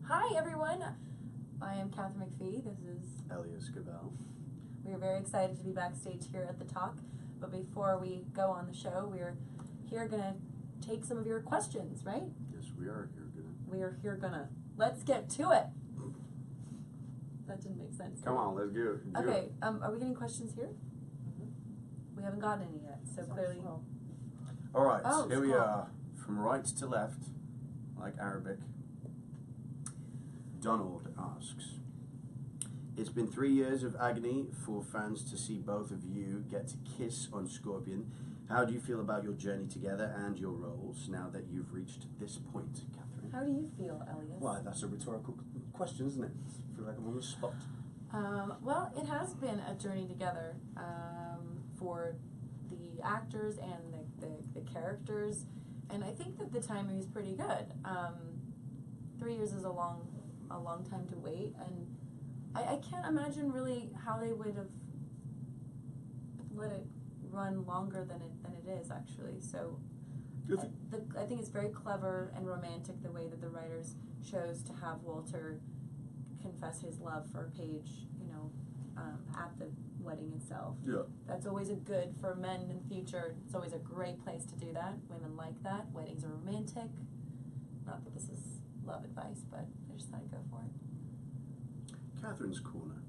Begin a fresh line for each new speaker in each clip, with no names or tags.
Hi everyone, I am Katharine McPhee. This is
Elyes Gabel.
We are very excited to be backstage here at the Talk, but before we go on the show, we're here gonna take some of your questions, right?
Yes, we are here gonna.
We are here gonna. Let's get to it. That didn't make sense.
Come on, let's do it.
Okay, are we getting questions here? We haven't gotten any yet, so clearly.
All right,
Oh,
here we
cool.
are, from right to left, like Arabic. Donald asks, it's been 3 years of agony for fans to see both of you get to kiss on Scorpion. How do you feel about your journey together and your roles now that you've reached this point, Katharine?
How do you feel, Elyes?
Well, that's a rhetorical question, isn't it? I feel like I'm on the spot.
Well, it has been a journey together for the actors and the characters, and I think that the timing is pretty good. 3 years is a long time to wait, and I can't imagine really how they would have let it run longer than it is actually. So I think it's very clever and romantic the way that the writers chose to have Walter confess his love for Paige, at the wedding itself.
Yeah.
That's always a good for men in the future. It's always a great place to do that. Women like that. Weddings are romantic. Not that this is love advice, but I just thought I'd go for it.
Catherine's Corner.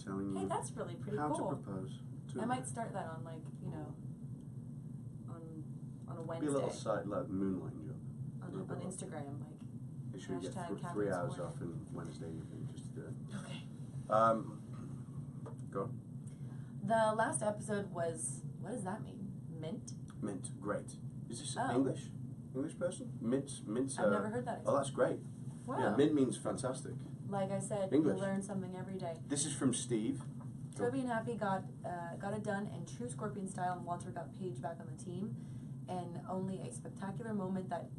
Telling you
Hey, that's really pretty
how
cool.
to propose to
I
a
might
man.
start that on on a Wednesday.
Be a little side like moonlighting job.
on Instagram, like.
Make sure you get
Hashtag
3
Catherine's
hours
Corner.
off in Wednesday evening just to do it.
Okay.
Go on.
The last episode was, what does that mean? Mint?
Mint, great. Is this
Oh.
English? English person? Mint.
I've never heard that.
Oh, that's great.
Wow.
Yeah, mint means fantastic.
Like I said,
English.
you learn something every day.
This is from Steve.
Toby and Happy got it done in true Scorpion style, and Walter got Paige back on the team. And only a spectacular moment that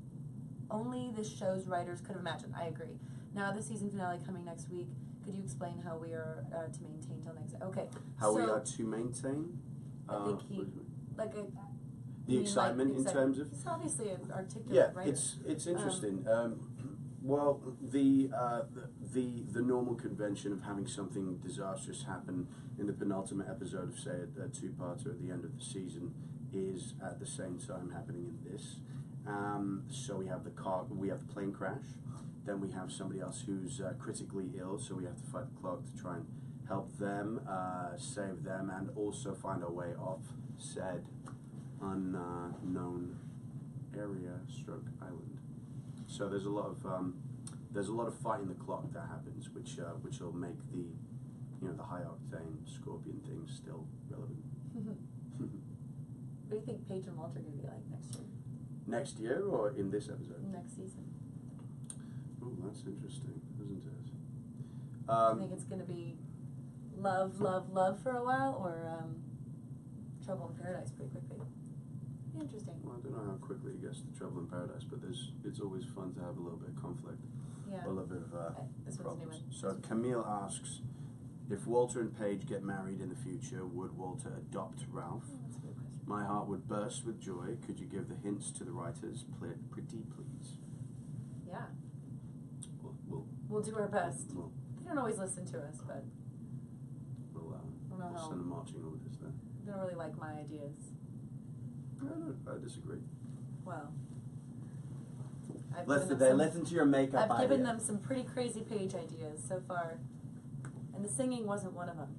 only this show's writers could have imagined. I agree. Now the season finale coming next week. Could you explain how we are to maintain till next? Okay.
How we
so
are to maintain.
I think he like a.
The excitement in terms of.
He's obviously an articulate
Yeah,
writer.
it's interesting. Well, the normal convention of having something disastrous happen in the penultimate episode of, say, a two-parter at the end of the season is at the same time happening in this. So we have the plane crash, then we have somebody else who's critically ill, so we have to fight the clock to try and help them, save them, and also find a way off said unknown area / island. So there's a lot of fighting the clock that happens, which will make the high octane Scorpion thing still relevant.
What do you think Paige and Walter are going to be like next year?
Next year or in this episode?
Next season.
Oh, that's interesting, isn't it?
Do you think it's going to be love for a while, or Trouble in Paradise pretty quickly? Be interesting.
Well, I don't know how quickly it gets to Trouble in Paradise, but it's always fun to have a little bit of conflict,
Yeah.
a little bit of
This one's a new
problems.
one.
So Camille asks, if Walter and Paige get married in the future, would Walter adopt Ralph?
Oh, that's a good question.
My heart would burst with joy. Could you give the hints to the writers, pretty please?
Yeah.
We'll
do our best.
We'll,
They don't always listen to us, but
we'll,
I don't know
we'll
how.
send the marching orders there.
They don't really like my ideas.
No, I disagree.
Well, I've
Listen to your makeup
I've given
idea.
them some pretty crazy Paige ideas so far, and the singing wasn't one of them.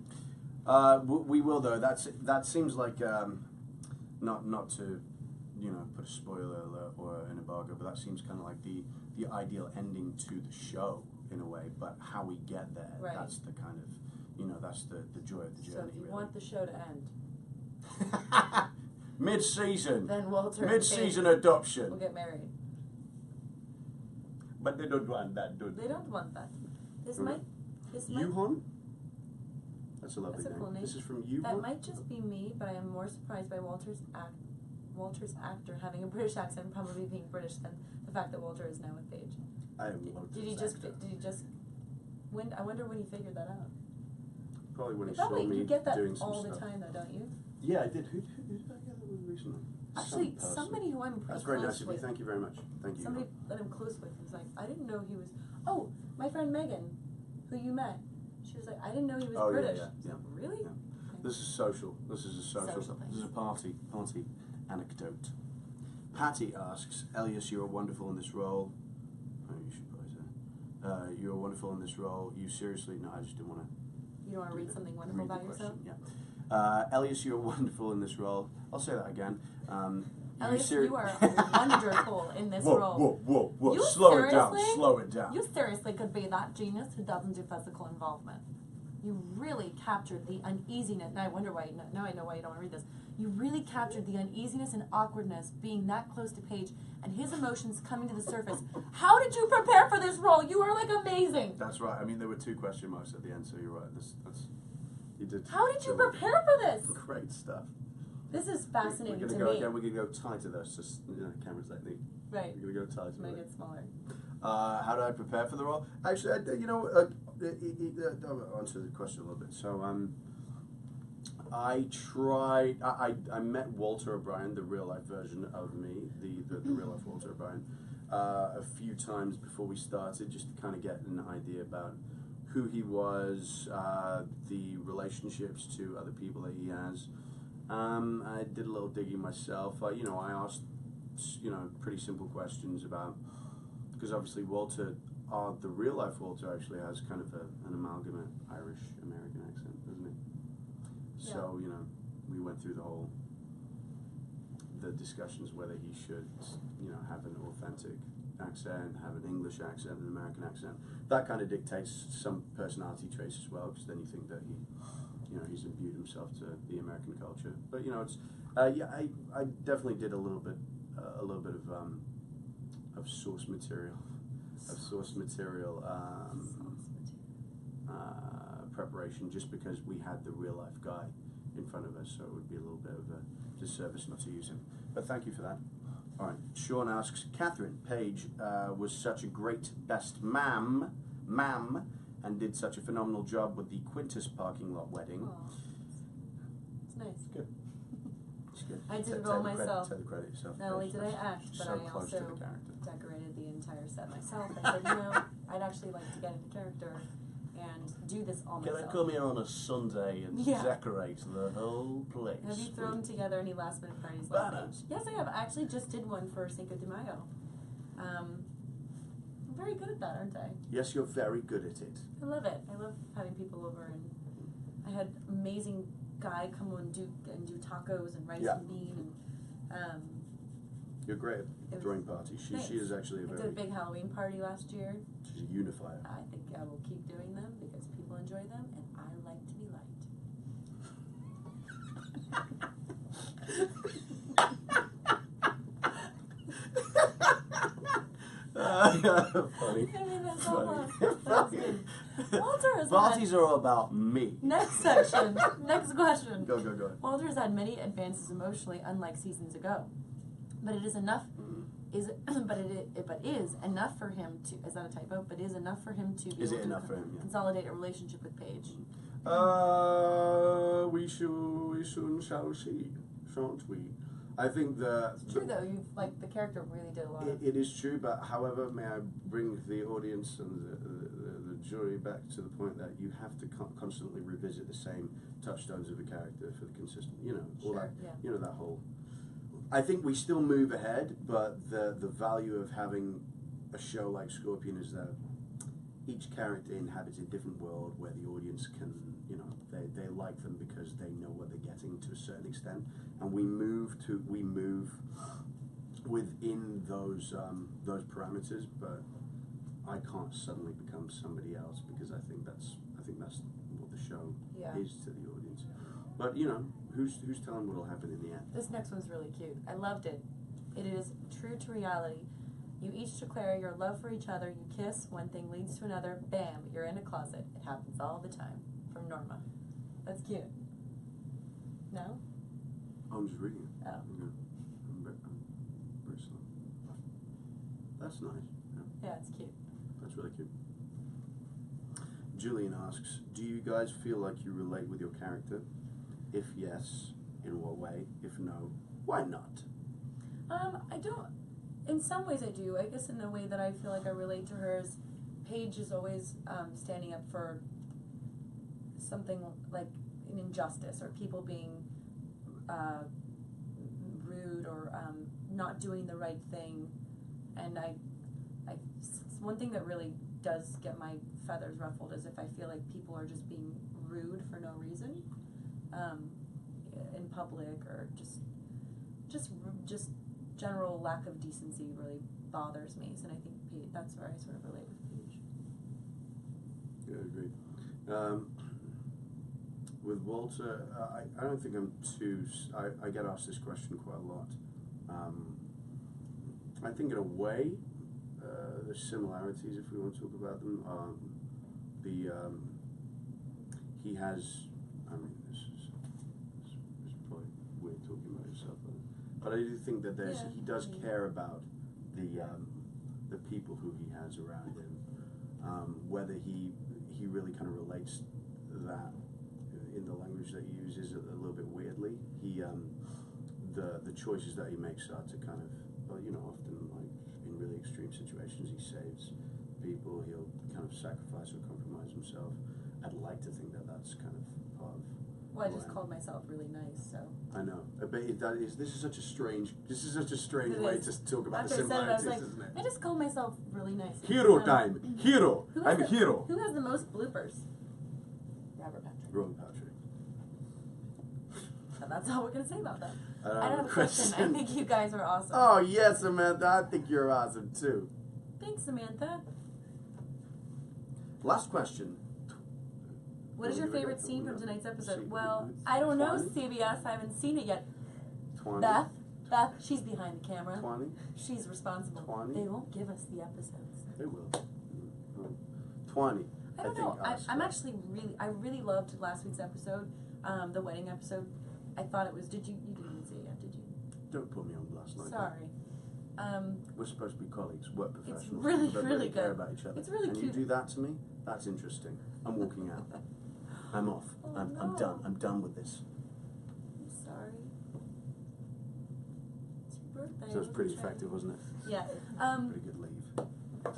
We will though. That seems like not to put a spoiler alert or an embargo, but that seems kind of like the ideal ending to the show in a way. But how we get there,
Right.
that's the kind of that's the joy of the journey.
So if you
really.
want the show to end,
Mid-season.
then Walter and
Mid-season
Paige
adoption.
will get married.
But they don't want that, do
They don't want that. This
Right.
might.
Yuhon? That's a lovely
That's a
name.
cool name.
This is from
That
Yuhon?
might just be me, but I am more surprised by Walter's actor having a British accent, and probably being British, than the fact that Walter is now with Paige.
I am
Did he just? When I wonder when he figured that out.
Probably when he saw
Probably
me
you get that
doing some
all
stuff.
the time, though, don't you?
Yeah, I did. Who did I get that with recently?
Actually,
Some person.
somebody who I'm pretty
That's very
close
nice of you.
with.
Thank you very much. Thank you.
Somebody that I'm close with was like, I didn't know he was. oh, my friend Megan, who you met, she was like, I didn't know he was
Oh,
British.
yeah.
I was like, really?
Yeah. This is social. This is a social.
Social thing.
This is a party anecdote. Patty asks, Elyes, you are wonderful in this role. Oh, you should probably say. You are wonderful in this role. You seriously? No, I just didn't want to.
You don't want to read something wonderful about yourself?
Yeah. Elyes, you are wonderful in this role. I'll say that again.
Elyes, you are wonderful in this role.
Whoa.
You
Slow it
seriously-
down.
You seriously could be that genius who doesn't do physical involvement. You really captured the uneasiness. Now I wonder why. Now I know why you don't want to read this. You really captured the uneasiness and awkwardness being that close to Paige and his emotions coming to the surface. How did you prepare for this role? You are like amazing.
That's right. I mean, there were 2 question marks at the end, so you're right. That's you did.
How did you prepare for this?
Great stuff.
This is fascinating
We're
to
gonna go
me.
again. We're gonna go tighter though. So camera technique.
Right.
We're gonna go tighter.
Make it smaller.
How did I prepare for the role? Actually, I'll answer the question a little bit. So, I tried. I met Walter O'Brien, the real life version of me, the real life Walter O'Brien, a few times before we started, just to kind of get an idea about who he was, the relationships to other people that he has. I did a little digging myself. I asked, pretty simple questions about, because obviously Walter, the real life Walter actually has kind of an amalgamate Irish-American accent, doesn't he?
Yeah.
So, we went through the discussions whether he should, have an authentic accent, have an English accent, an American accent. That kind of dictates some personality traits as well, because then you think that he's imbued himself to the American culture. But it's I definitely did a little bit of source material, preparation, just because we had the real life guy in front of us, so it would be a little bit of a disservice not to use him. But thank you for that. All right, Sean asks, Katharine, Paige was such a great best ma'am, and did such a phenomenal job with the Quintus parking lot wedding.
Aww. It's nice.
Good. It's good.
I did it all myself.
Take the credit yourself.
Not only did I act, but
so
I
close to
also
the character.
decorated the entire set myself. I said, I'd actually like to get into character and do this all
Can
myself.
I come here on a Sunday and
Yeah.
decorate the whole place?
Have you thrown together any last minute parties like Paige? Yes, I have. I actually just did one for Cinco de Mayo. I'm very good at that, aren't I?
Yes, you're very good at it.
I love it. I love having people over, and I had amazing guy come and do tacos and rice
Yeah.
and bean, and
You're great
It
at
was
throwing parties. She
nice.
is actually
I did a
very.
big Halloween party last year.
She's a unifier.
I think I will keep doing them because people enjoy them, and I like to be
Funny.
I mean, that's all
Funny.
that was good. Walter has
Parties
had...
are all about me.
Next section. Next question.
Go.
Walter has had many advances emotionally, unlike seasons ago. But it is enough. But is enough for him to. Is that a typo? But is enough for him to be
Is
able
it
to
enough for him? Yeah.
consolidate a relationship with Paige.
We soon shall see, shan't we? I think
It's true though. You the character really did a lot.
it is true, but however, may I bring the audience and the jury back to the point that you have to constantly revisit the same touchstones of a character for the consistent, all
Sure,
that,
yeah.
that whole. I think we still move ahead, but the value of having a show like Scorpion is that each character inhabits a different world where the audience can, they like them because they know what they're getting to a certain extent, and we move within those parameters. But I can't suddenly become somebody else because I think that's what the show
Yeah.
is to the audience. But who's telling what'll happen in the end?
This next one's really cute. I loved it. It is true to reality. You each declare your love for each other. You kiss. One thing leads to another. Bam! You're in a closet. It happens all the time. From Norma. That's cute. No?
I'm just reading it.
Oh.
I'm very slow. That's nice. Yeah,
Yeah, it's cute.
that's really cute. Julian asks, do you guys feel like you relate with your character? If yes, in what way? If no, why not?
I don't. In some ways, I do. I guess in the way that I feel like I relate to her is Paige is always standing up for something like an injustice or people being rude or not doing the right thing, and one thing that really does get my feathers ruffled is if I feel like people are just being rude for no reason in public, or just general lack of decency really bothers me. So, and I think that's where I sort of relate with Paige.
Yeah, agreed. With Walter, I don't think I'm too. I get asked this question quite a lot. I think in a way, there's similarities if we want to talk about them. He has. I mean, this is probably weird talking about yourself, but I do think that he does care about the people who he has around him. Whether he really kind of relates that in the language that he uses a little bit weirdly. The choices that he makes are to kind of, often like in really extreme situations, he saves people. He'll kind of sacrifice or compromise himself. I'd like to think that that's kind of part of.
Well, I just called myself really nice, so.
I know, but this is such a strange way to talk about the
After I said it, I
similarities,
was like,
isn't it?
I just called myself really nice.
Hero time, hero. I'm a hero.
Who has the most bloopers? Robert Patrick.
Robert Patrick.
So that's all we're gonna say about that. I don't have a
question.
question. I think you guys are awesome.
Oh yes, Samantha. I think you're awesome too.
Thanks, Samantha.
Last question.
What is your favorite scene from tonight's episode? Well, I don't know, CBS. I haven't seen it yet.
20.
Beth, she's behind the camera.
20.
She's responsible.
20.
They won't give us the episodes.
They will. 20.
I don't know. I'm actually I really loved last week's episode, the wedding episode. I thought it was. You didn't even see it yet, did you?
Don't put me on blast like
Sorry.
We're supposed to be colleagues, work professionals.
It's really,
but
really
care
good.
about each other.
It's really
and
cute.
You do that to me? That's interesting. I'm walking out. I'm off.
Oh,
I'm
no.
done. I'm done with this.
I'm sorry. It's your birthday.
So it was pretty effective, wasn't it?
Yeah.
Pretty good leave.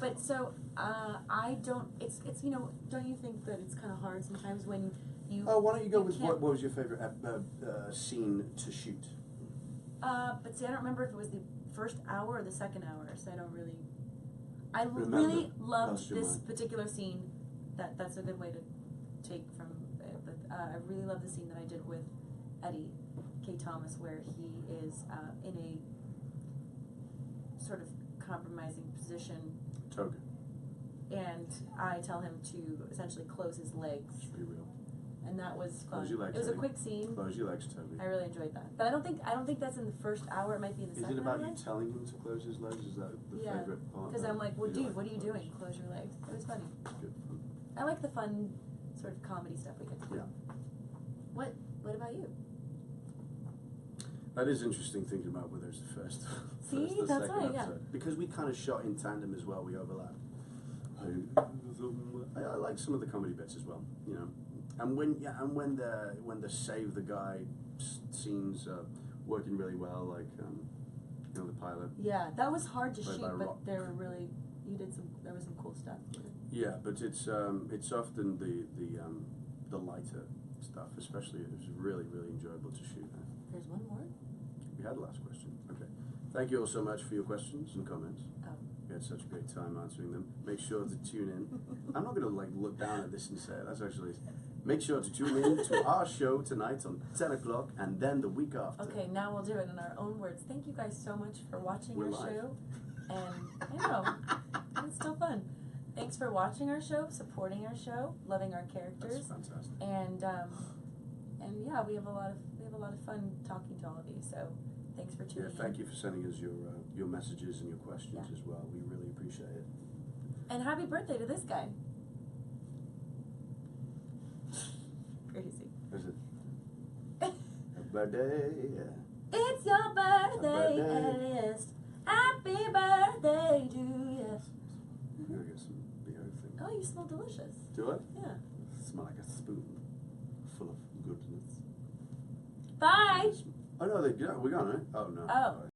But so I don't. It's don't you think that it's kind of hard sometimes when you?
Oh, why don't you go with
can't-
what was your favorite scene to shoot?
But see, I don't remember if it was the first hour or the second hour, so I don't really. I
Remember.
really loved
Lost your
this
mind.
particular scene. That's a good way to take from it. But I really love the scene that I did with Eddie K. Thomas, where he is in a sort of compromising position,
Toga.
and I tell him to essentially close his legs,
Let's be real.
and that was fun.
Close your legs,
It was a
Eddie.
quick scene.
Close your legs, Toby.
I really enjoyed that, but I don't think that's in the first hour. It might be in the
Is
second
it about
hour.
you telling him to close his legs? Is that the
Yeah,
favorite part?
because I'm like, well,
You
dude,
like
what are you
close.
doing? Close your legs. It was funny.
Good fun.
I like the fun sort of comedy stuff we get to do.
Yeah.
What about you?
That is interesting thinking about whether it's the first,
See,
first or
that's
second
right, yeah.
episode. Because we kind of shot in tandem as well, we overlap. I like some of the comedy bits as well, And when the save the guy scenes working really well, like the pilot.
Yeah, that was hard to
Played
shoot,
by
but
Rock.
there was some cool stuff.
Yeah, but it's often the lighter stuff, especially. It was really, really enjoyable to shoot.
There's one more.
We had a last question. Okay. Thank you all so much for your questions and comments.
Oh.
We had such a great time answering them. Make sure to tune in. I'm not going to look down at this and say it. That's actually. Make sure to tune in to our show tonight on 10 o'clock and then the week after.
Okay, now we'll do it in our own words. Thank you guys so much for watching
We're
our
live.
show. And I know, it's still fun. Thanks for watching our show, supporting our show, loving our characters.
That's fantastic.
And yeah, we have a lot of fun talking to all of you. So thanks for tuning in.
Thank you for sending us your messages and your questions
Yeah.
as well. We really appreciate it.
And happy birthday to this guy. Crazy.
Is it? Happy birthday.
It's your birthday,
birthday.
Elyes. Happy birthday to you.
I'm going to get some BO thing.
Oh, you smell delicious.
Do I?
Yeah.
Smell like a spoon full of goodness.
Bye.
Oh no, we're gone, right? Oh no.
Oh.